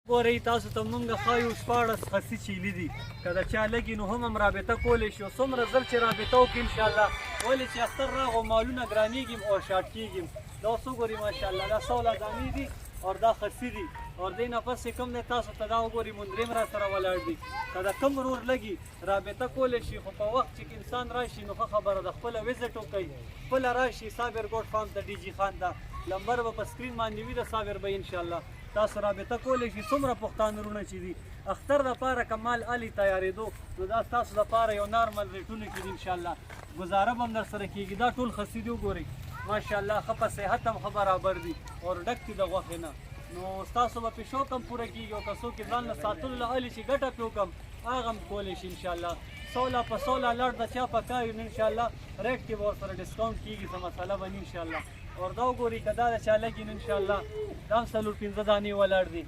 ګورئ تاسو ته مونږ ښایو 14 خسي چیلي دي که د چا لګي نو هم رابطه کولی شي. څومره ژر چې رابطه وکړي انشاءالله ولې چې اختر راغو مالونه ګرانېږي او شاټ کېږي. دا څه ګورئ ماشاءالله دا 16 دانې دي او دا خسي دي او دې نه پس کوم دی تاسو ته دا وګورئ مندریم را سره ولاړ دي. که د کم ورور لګي رابطه کولی شي خو په وخت چې انسان راشي نو ښه خبره ده خپله وزټ وکړئ خپله راشي صابر ګوډ فارم ته ډي جي خان ته نمبر به په سکرین باندې وي د صابر به انشاءالله تاسو رابطه کولی شي. څومره پښتانه وروڼه چې دي اختر دپاره که مال الي تیارېدو نو دا ستاسو دپاره یو نارمل ریټونه کې دي انشاءالله ګزاره به هم در سره کېږي. دا ټول خسي دي وګورئ ماشاءالله ښه په صحت هم ښه برابر دي او ډک دي د غوښې نه نو ستاسو به پې شوق هم پوره کېږي او که څوک یې ځان له ساتلو له الي چې ګټه پې وکړم هغه هم کولی شي انشاءالله. 16 په 16 لړ د چا په کار نو انشاءالله ریټ کې به ورسره ډسکاونټ کېږي څه مسله به نه انشاءالله. اور دا وګورئ که دا د چا لګي نو انشاءالله دا هم 4-5 دانې ولاړ دي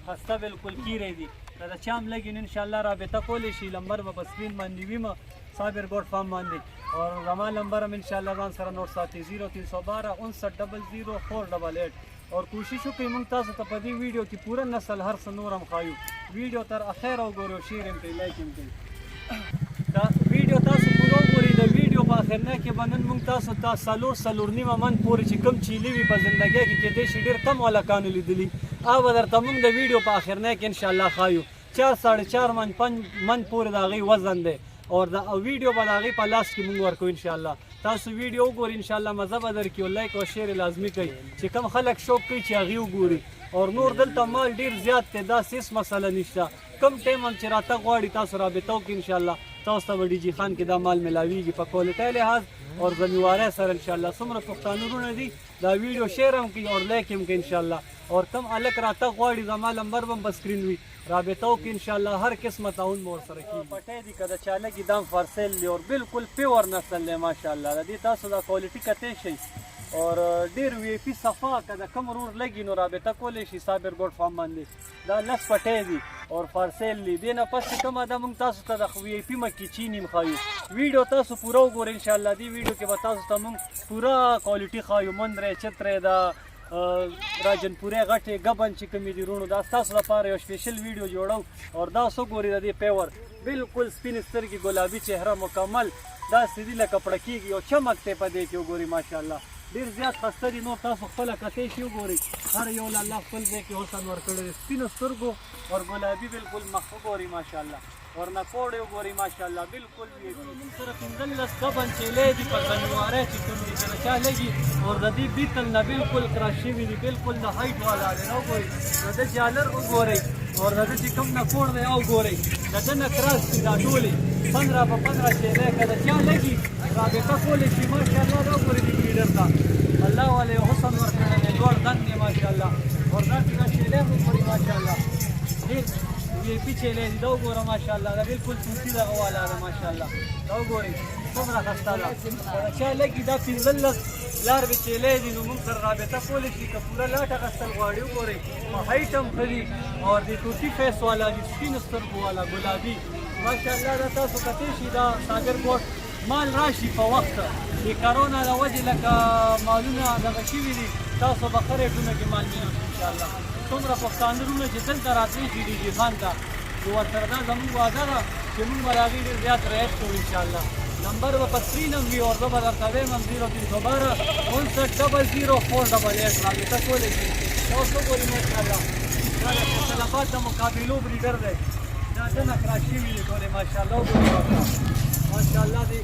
خسته بالکل کیری دي. که د چا هم لګي نو انشاءالله رابطه کولی شي. نمبر به په سکرین باندې ویمه صابر ګوډ فارم باندې اور زما نمبر هم انشاءالله ځان سره نوټ ساتئ 0312 5900 اور کوشش وکړئ موږ تاسو ته په دې ویډیو کې پوره نسل هر څه نور هم ښایو. ویډیو تر اخره وګورئ او شیر هم کړئ لایک هم کړئ. دا ویډیو تاسو پوره وګورئ. د ویډیو په اخرنه کې به نن موږ تاسو ته 4 من پورې چې کوم چیلي وي په زندګۍ کې کیدای شي ډېر کم هلکانو لیدلي هغه به درته موږ د ویډیو په اخرنه کې انشاءالله ښایو. 4-4.5 من 5 من پورې د هغې وزن دی اور د ویډیو به د هغې په لاس کې موږ ورکوو انشاءالله. تاسو ویډیو وګورئ انشاءالله مزه به درکړي او لایک او شیر لازمي کوئ چې کوم خلک شوق کوي چې هغې وګوري. اور نور دلته مال ډېر زیات دی داسې هېڅ مسله نشته. کم ټایم هم چې راتګ غواړي تاسو رابطه وکړئ انشاءالله تاسو ته به ډي جي خان کې دا مال ملاویږي په کوالټۍ لحاظ اور ذمہوارۍ سره انشاءالله. څومره پښتانه وروڼه دي دا ویډیو شیر هم کړي اور لایک هم کړي انشاءالله. اور کم هلک راتګ غواړي زما نمبر به هم په سکرین وي رابطه وکړي انشاءالله هر قسمه تعاون به ورسره کېږي. پټی دي که د چا لګي دا هم فارسیل دی اور بالکل پیور نسل دی ماشاءالله. د دې تاسو دا کوالټي کتی شئ اور ډېر وی آی پي صفا که د کم ورور لګي نو رابطه کولی شي صابر ګوډ فارم باندې. دا 10 پټی دي اور فارسیل دي. دې نه پس چې کومه ده موږ تاسو ته د وی آی پي مکې چیني هم ښایو. ویډیو تاسو پوره وګورئ انشاءالله. دې ویډیو کې به تاسو ته موږ پوره کوالټي ښایو. مندرې چترې د راجنپورې غټې ګبن چې کومې دي وروڼو دا ستاسو لپاره یو سپیشل ویډیو جوړو. اور دا څه ګورئ د دې پیور بالکل سپین سترګې ګلابي چهره مکمل داسې دي لکه پړه کېږي او چمک دی په دې کې وګورئ ماشاءالله. ډېر زیات خسته دي نور تاسو خپله کتی شي وګورئ هر یو له الله خپل ځای کې حسن ورکړی دی. سپینو سترګو اور ګلابي بالکل مخ وګورئ ماشاءالله اور نکوړې وګورئ ماشاءالله بالکل وي. موږ سره 15 کبن چیلې دي په ذمہوارۍ چې کوم دي که د چا لګي اور د دې بیتل نه بالکل کراس شوي دي بالکل د هایټ والا دی. نه وګورئ د ده جالر وګورئ اور د ده چې کوم نکوړ دی او وګورئ د ده نه کراس دي دا ټولې 15 په 15 چیلې که د چا لګي رابطه کولی شي ماشاءالله. دا وګورئ دې بریډر ته الله والا یو حسن ورکړی دی لوړ دن دی ماشاءالله. اور دا چې دا چیلې وګورئ ماشاءالله ډېر وی آی پي چیلې دي. دا وګوره ماشاءالله دا بالکل صوفي دغه والا ده ماشاءالله. دا وګورئ څومره ښایسته ده. که د چا لګي دا 15 لاروې چیلې دي نو موږ سره رابطه کولی شي. که پوره لاټ اخیستل غواړي وګورئ په هایټ هم ښه دي اور د ټوټي فیس والا دي سپینو سترګو والا ګلابي ماشاءالله. دا تاسو کتی شي دا صابر ګوډ مال راشي په وخت د کرونا د وجې لکه مالونه دغه شوي دي تاسو به ښه ریټونه کې مال ملو شي انشاءالله. څومره پښتانه وروڼه چې دلته راتلی شي ډي جي خان ته نو ورسره دا زموږ وعده ده چې موږ به د هغې ډېر زیات رعایت کوو انشاءالله. نمبر به په سکرین هم وي اور زه به درته ویم هم 0312 5900 رابطه کولی شي. دا اوس وګورئ ماشاءالله دا د فیصل آباد د مقابلو بریډر دی. دا ده نه کراس شوي دي ټولې ماشاءالله. وګورئ ماشاءالله دې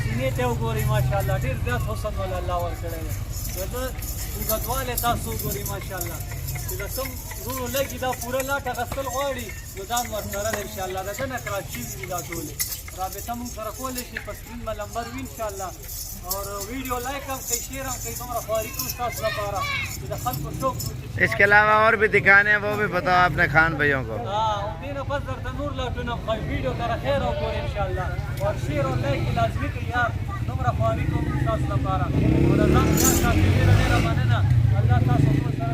سینې ته وګورئ ماشاءالله ډېر زیات حسن والا الله ورکړی دی. د ده اوږدوالی تاسو وګورئ ماشاءالله چې د کوم وروڼو لګي دا پوره لاټ اخیستل غواړي نو دا هم ورسره دی انشاءالله. د ده نه کراس شوي دي دا ټولې. رابطه موږ سره کولی شي په سکرین به نمبر وي انشاءالله. اور ویڈیو لائک هم کئی شیئر هم کئی دومره خواري کوو ستاسو لپاره چې د خلکو شوق اس کے علاوہ اور بھی دکھانے ہیں وہ بھی بتاؤ اپنے خان بھائیوں کو. دې نه پس درته نور لاټونه هم ښایو. ویډیو سره خیر وګورئ انشاءالله اور شیر او لایک یې لازمي کړئ یار. دومره خواري کوم ستاسو لپاره او د ځان خیال ساتئ. ډېره ډېره مننه. الله تاسو ټول سره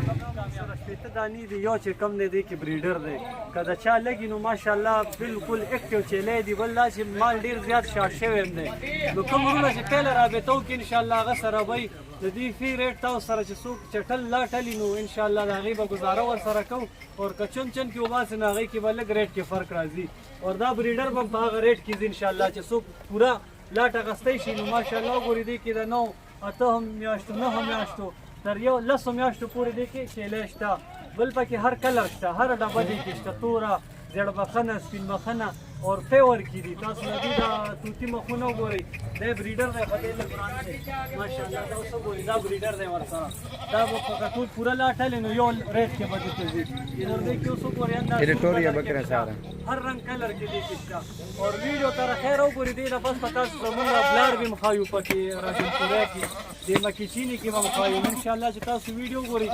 سره شپېته دانې دي. یو چې کوم دی دی کې بریډر دی که د چا لګي نو ماشاءالله بالکل اکټیو چیلی دی. بل دا چې مال ډېر زیات شارټ شوی هم دی نو کوم وروڼه چې کله رابطه وکړي انشاءالله هغه سره به د دې فی ریټ تاسو سره چې څوک چټل لا ټلي نو ان شاء الله د هغې به ګزاره ورسره کوو او که چون چن کې وباسي نو هغې کې به لږ ریټ کې فرق راځي او دا بریډر به په هغه ریټ کې ځي ان شاء الله چې څوک پوره لاټ اخیستی شي نو ماشاءالله وګورئ دې کې د 9 میاشتو 9 میاشتو تر 10 میاشتو پورې دې کې شیلی شته بل پکې هر کلر شته هر ډبه دې کې شته توره زیړ مخنه سپین مخنه اور پیور کی دي تاسو نه دي دا توتی مخونه وګورئ دا بریډر دی په دې لګران دی ماشاءالله دا اوس وګورئ دا بریډر دی ورسره دا په ټول پورا لاټل نو یو ریټ کې بدل کېږي انور دې کې اوس وګورئ انده ټریټوریا بکره سره هر رنگ کلر کې دي کښتا اور ویډیو تر خیر وګورئ دې نه بس پتا زموږ بلار به مخایو پکې راځي پورا کې د مکیچینی کې به مخایو ان شاء الله چې تاسو ویډیو وګورئ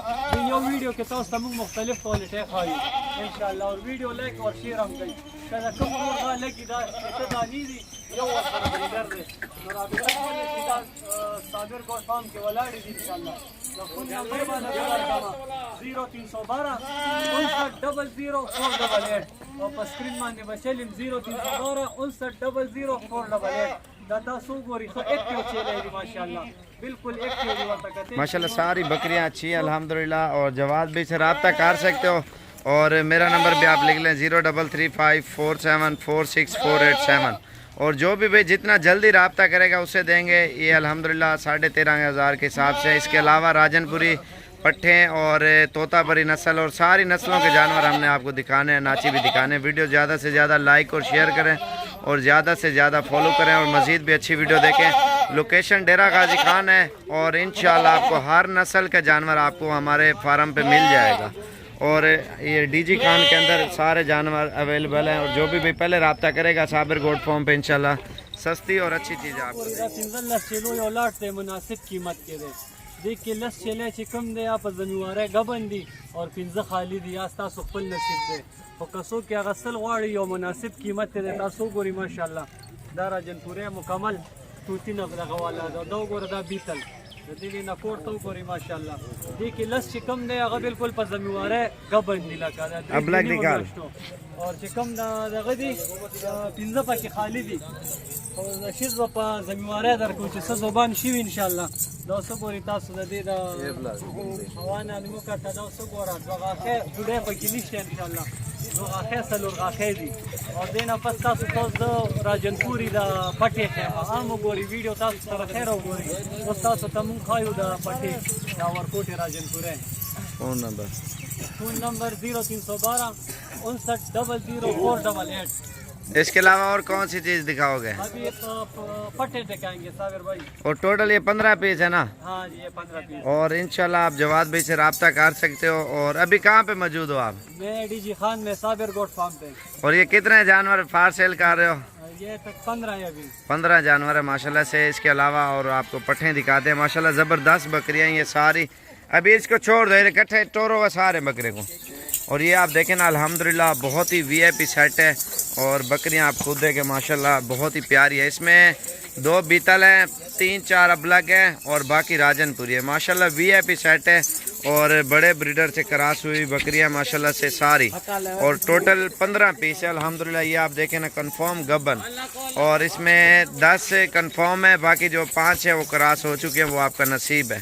یو ویډیو کې تاسو موږ مختلف کوالټي خایو ان شاء الله اور ویډیو لایک اور شیر هم کوي کله کوم ورغه لګي دا څه دانی دي یو سره بریډر دی نو رابطه کولی شي دا صابر ګوډ فارم کې ولاړې دي ان شاء الله د فون نمبر باندې ورکړم 0312 5900 او په سکرین باندې بچلم 0312 5900 دا تاسو ګورئ خو ایکټیو چلی دی ماشاءالله بالکل ایکٹیو دی ورته کته माशाल्लाह सारी बकरियां अच्छी हैं अल्हम्दुलिल्लाह और जवाद भी से रब्ता कर सकते हो और मेरा नंबर भी आप लिख लें 0335474648 और जो भी भाई जितना जल्दी रब्ता करेगा उसे देंगे ये अल्हम्दुलिल्लाह 13,500 के हिसाब से। इसके अलावा राजनपुरी पट्ठे और तोतापरी नस्ल और सारी नस्लों के जानवर हमने आपको दिखाने हैं, नाची भी दिखाने हैं। वीडियो ज़्यादा से ज़्यादा लाइक और शेयर करें और ज़्यादा से ज़्यादा फॉलो करें और मज़ीद भी अच्छी वीडियो देखें। लोकेशन ढेरा गाजी खान है और इंशाल्लाह आपको हर नस्ल का जानवर आपको हमारे फार्म पे मिल जाएगा और ये डीजी खान के अंदर सारे जानवर अवेलेबल हैं और जो भी पहले रब्ता करेगा साबिर गोड फॉर्म पे इंशाल्लाह सस्ती और अच्छी चीज़ आपको मुनासिब कीमत के दे देख के लस चले چې کم دی یا په ځنواره ګبن دي او 15 خالی دي یا تاسو خپل نصیب دی او کسو کې غسل غواړي یو مناسب قیمت دی تاسو ګوري ماشاءالله دا راجنپوره مکمل توتی نغره غواله دا وګوره دا بیتل د دې نه کوړ ته وګوري ماشاءالله دې کې لس چې کم دی هغه بالکل په ځنواره ګبن دي لکه دا ابلک نکال اور چې کم دغه دي 15 پکې خالی دي او شیز په زمیواره درکو چې څه زبان شي ان شاء الله دا څه ګوري تاسو د دې دا حوانا نمو کټه دا څه ګورا دغه جوړه پکې نشته ان شاء الله دغه سلور غاخې دي او دینه پس تاسو د راجنپوري دا پټه عام ګوري ویډیو تاسو سره خیر وګوري او تاسو ته مونږ خایو دا پټه دا ورکوټه راجنپوره فون नंबर 0312 5900 इसके अलावा और कौन सी चीज़ दिखाओगे? अभी पट्टे दिखाएंगे साबिर भाई और टोटल ये 15 पीस है ना? हाँ ये 15 पीस और इंशाल्लाह आप जवाद भाई से रब्ता कर सकते हो। और अभी कहाँ पे मौजूद हो आप? मैं डीजी खान में साबिर गोड फार्म पे। और ये कितने जानवर फार सेल कर रहे हो? ये तक 15 है अभी 15 जानवर है माशाल्लाह से। इसके अलावा और आपको पट्टे दिखाते हैं माशाल्लाह ज़बरदस्त बकरियाँ ये सारी। अभी इसको छोड़ दो इकट्ठे टोरो व सारे बकरे को। और ये आप देखें ना अल्हम्दुलिल्लाह बहुत ही वीआईपी सेट है और बकरियां आप खुद देखें माशाल्लाह बहुत ही प्यारी है। इसमें 2 बीतल हैं 3-4 अबलग हैं और बाकी राजनपुरी है माशाल्लाह वीआईपी सेट है और बड़े ब्रीडर से क्रॉस हुई बकरियां माशाल्लाह से सारी और टोटल 15 पीस है अल्हम्दुलिल्लाह। ये आप देखें ना कन्फर्म गबन और इसमें 10 कन्फर्म है बाकी जो 5 है वो क्रॉस हो चुके हैं वो आपका नसीब है।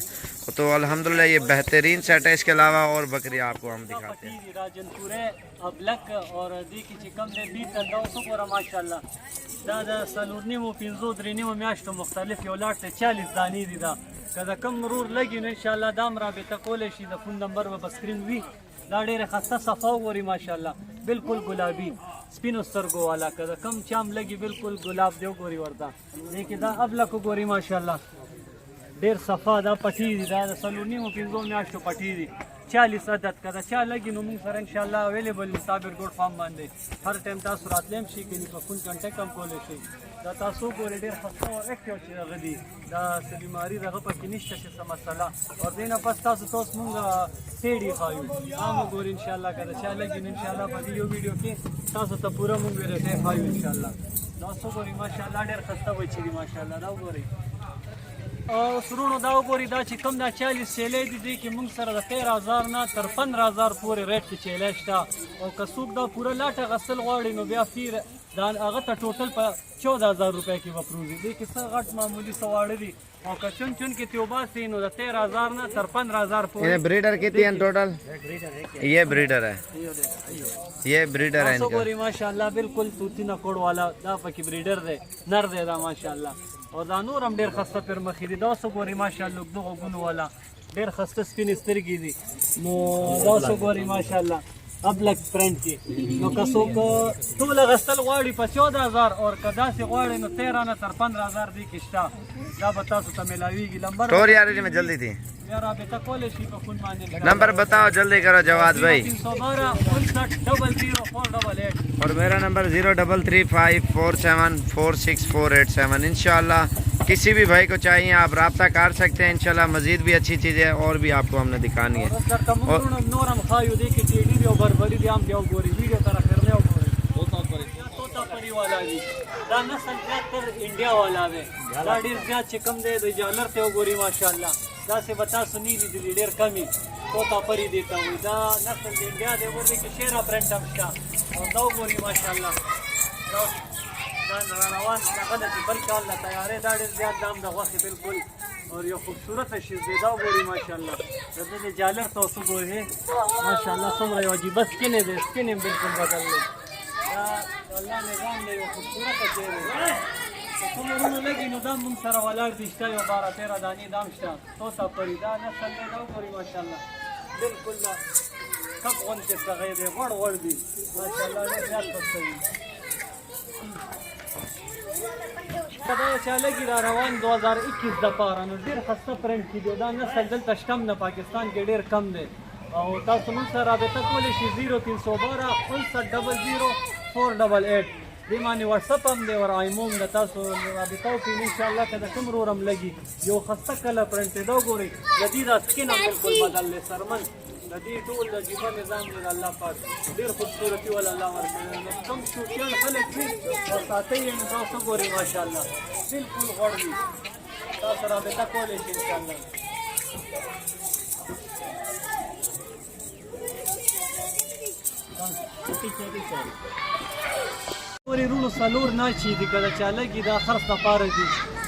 तो अल्हम्दुलिल्लाह ये बेहतरीन सेट है। इसके अलावा और बकरियां आपको हम दिखाते हैं राजनपुरे अबलक और देखी चिकम दे 20 माशाल्लाह دا سلورنی مو 15 درې مو میاشتو مختلف یو لاټ 40 دانی دي دا کله کم مرور لګي نو ان شاء الله دام رابطه کولای شي د فون نمبر په سکرین وی دا ډیره خسته صفا ووري ماشاءالله بالکل ګلابي سپینو سترګو والا کله کم چام لګي بالکل ګلاب دی وګوري ورته لیکن دا ابلک وګوري ماشاءالله ډیر صفا دا پټی دي دا سلورنی مو 15 میاشتو پټی دي 40 عدد کدا چا لګي نو موږ سره ان شاء الله اویلیبل صابر ګوډ فارم باندې هر ټایم تاسو راتلم شي کې په فون کانټیکټ هم کولای شئ دا تاسو ګورې ډېر خسته او اکټیو چې غدي دا څه بیماری دغه پکې نشته چې څه مسله او دینه پس تاسو موږ سیډي خایو هم ګورې ان شاء الله کدا چا لګي ان شاء الله په یو ویډیو کې تاسو ته پوره موږ ورته خایو ان شاء الله تاسو ګورې ماشاء الله ډېر خسته وي چې ماشاء الله دا ګورې سرونو دا وګورئ دا چې کوم دا 40 چیلې دي دې کې موږ سره د 13000 نه تر 15000 پورې ریټ کې چیلې شته او که څوک دا پوره لاټه غسل غواړي نو بیا فیر دا هغه ته ټوټل په 14000 روپۍ کې به پروزي دې کې څه غټ معمولي څه واړه دي او که چون چون کې تیوباسي نو د 13000 نه تر 15000 پورې ये ब्रीडर कितनी है टोटल ये ब्रीडर है ये ब्रीडर है इनका गोरी माशाल्लाह बिल्कुल तूती न कोड वाला دا پکې بریډر دی نر دی دا ماشاءالله او دا نور هم ډیر خسته پر مخې دي دا څو ګوري ماشاءالله دغه ګونو والا ډیر خسته سپینې سترګې دي نو دا څو ګوري ماشاءالله ابلک پرنټ کې نو که څوک ټول غسل غواړي په 14000 او که داسې غواړي نو 13 نه تر 15000 دی کې شته دا به تاسو ته ملاویږي نمبر टोर यार में जल्दी थी یا رابطه کولی شي په فون باندې नंबर बताओ जल्दी करो जवाद भाई 312 और मेरा नंबर 0335474648 इंशाल्लाह किसी भी भाई को चाहिए आप रब्ता कर सकते हैं इंशाल्लाह मजीद भी अच्छी चीज़ें और भी आपको हमने दिखानी है نورم خایو دی کې ټیډي دی او بربري دی هم دی او ګوري ویډیو تر اخر نه وګورئ توتا پری والا دی دا نسل تر انډیا والا دی دا ډیر زیات چې کم دی د جالر ته وګوري ماشاءالله دا څه بتا سنی دي ډیر کمی توتا پری دی ته وي دا نسل د انډیا دی ورته کې شیرا پرنټ هم شته او دا وګوري ماشاءالله دا روان هغه د بل کال لا تیارې دا ډیر زیات دام د غوښې بالکل اور یو خوبصورت شي دا وګوري ماشاءالله د جالر تاسو ګورئ ماشاءالله څومره یو عجیب سکین دی سکین بالکل بدل دی دا الله نظام دی یو خوبصورت شی دی کومونه لګي نو دا موږ سره ولاړ دي شته یو 12 13 دانی دام شته توتا پری دا نسل دی دا وګوري ماشاءالله بالکل کب غون کې صغیر دی غړ دی ماشاءالله ډیر زیات پسوي دا چې لګي را روان 2021 د پاره نو ډیر خسته پرنټ کې دی دا نسل دلته شکم نه پاکستان کې ډیر کم دی او تاسو موږ سره رابطه کولی شئ 0312 5700488 دې باندې واتساپ هم دی او ایموم د تاسو رابطه وکړئ انشاءالله که د کوم رورم لګي یو خسته کله پرنټ دی دا وګورئ د دې دا سکین هم بالکل بدل دی سرمن د دې ټول د جیبه نظام دی الله پاک ډیر خوبصورتي ول الله ورکړي نو کوم شوقیان خلک دي او ساتي یې نو تاسو ګورئ ماشاءالله بالکل غوړ دي تاسو رابطه کولی شئ انشاءالله پوری رونو سالور نه چي دي کله چې لګي دا خرڅ لپاره دي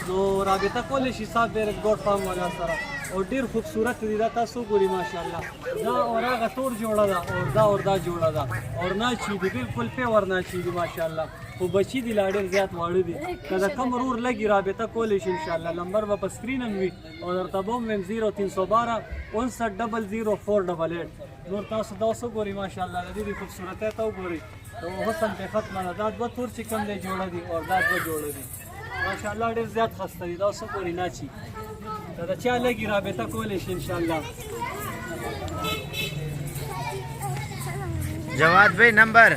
نو رابطه کولی شي صابر ګوډ فارم والا سره او ډیر خوبصورت دي دا تاسو ګوري ماشاءالله دا اور هغه تور جوړه ده او دا جوړه ده او نه چي دي بالکل پیور نه چي دي ماشاءالله او بچی دی لا ډیر زیات واړه دي کله کم رور لګي رابطه کولی شي انشاءالله نمبر په سکرین هم وي او درته به 0312 5700488 نور تاسو دا اوس ګوري ماشاءالله د دې خوبصورتۍ ته وګورئ او حسن په ختمه ده دا دوه تور چې کم دی جوړه دي او دا دوه جوړه دي ماشاءالله ډیر زیات خسته دي دا اوس ګوري نه چی دا چا لګي رابطه کولی شي انشاءالله जवाद भाई नंबर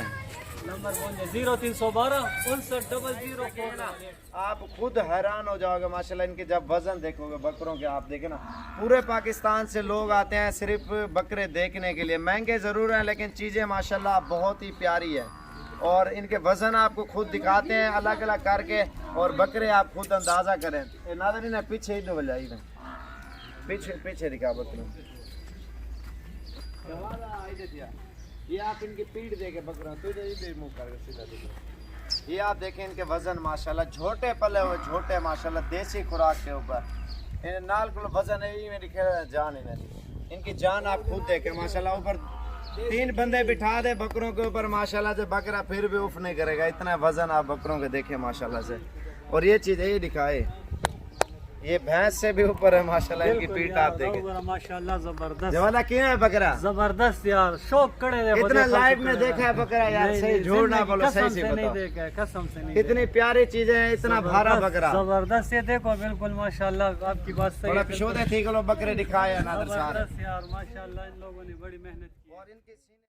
0312 5700488 आप खुद हैरान हो जाओगे माशाल्लाह इनके जब वजन देखोगे बकरों के आप देखें ना पूरे पाकिस्तान से लोग आते हैं सिर्फ बकरे देखने के लिए महंगे ज़रूर हैं लेकिन चीज़ें माशाल्लाह बहुत ही प्यारी है और इनके वजन आपको खुद दिखाते हैं अलग अलग करके और बकरे आप खुद अंदाज़ा करें नाज़रीन पीछे ही डबल जाइए पीछे दिखा बकरों ये आप इनकी पीठ देखे बकरा तो मुँह करके सीधा दिखो ये आप देखें इनके वजन माशाल्लाह छोटे पले हुए छोटे माशाल्लाह देसी खुराक के ऊपर नाल को वजन है ये मेरी जान है मेरी इनकी जान आप खुद देखें माशाल्लाह ऊपर 3 बंदे बिठा दे बकरों के ऊपर माशाल्लाह से बकरा फिर भी उफ नहीं करेगा इतना वजन आप बकरों के देखें माशाल्लाह से और ये चीज़ ये दिखाए ये भैंस से भी ऊपर है माशाल्लाह इनकी पीठ आप देखें माशाल्लाह जबरदस्त जवाला क्यों है बकरा जबरदस्त यार शौक करे इतना लाइव में देखा है बकरा यार सही झूठ ना बोलो सही से नहीं देखा है कसम से नहीं इतनी प्यारी चीजें हैं इतना भारा बकरा जबरदस्त ये देखो बिल्कुल माशाल्लाह आपकी बात सही है पिछोदे थी बकरे दिखाए नादर साहब यार माशाल्लाह इन लोगों ने बड़ी मेहनत की और इनके